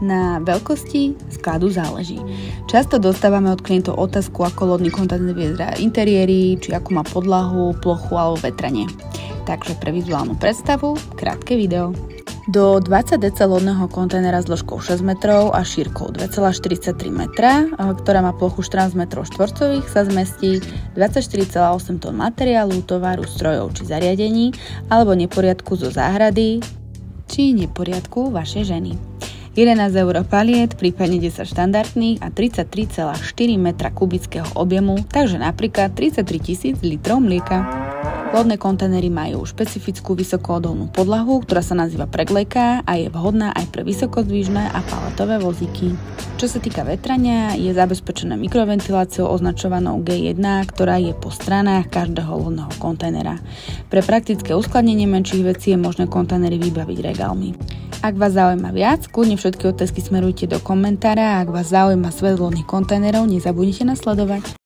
Na veľkosti skladu záleží. Často dostávame od klientov otázku, ako lodný kontajner vyzerá interiéry, či akú má podlahu, plochu alebo vetranie. Takže pre vizuálnu predstavu krátke video. Do 20 dc lodného kontajnera s dĺžkou 6 metrov a šírkou 2,43 metra, ktorá má plochu 14 metrov štvorcových, sa zmestí 24,8 tón materiálu, tovaru, strojov či zariadení alebo neporiadku zo záhrady či neporiadku vašej ženy. 11 eur paliet, prípadne 10 štandardných a 33,4 metra kubického objemu, takže napríklad 33 000 litrov mlieka. Lodné kontajnery majú špecifickú vysokoodolnú podlahu, ktorá sa nazýva preglejka a je vhodná aj pre vysokozdvižné a paletové vozíky. Čo sa týka vetrania, je zabezpečené mikroventiláciou označovanou G1, ktorá je po stranách každého lodného kontajnera. Pre praktické uskladnenie menších vecí je možné kontajnery vybaviť regálmi. Ak vás zaujíma viac, kľudne všetky otázky smerujte do komentára a ak vás zaujíma svet lodných kontajnerov, nezabudnite nás sledovať.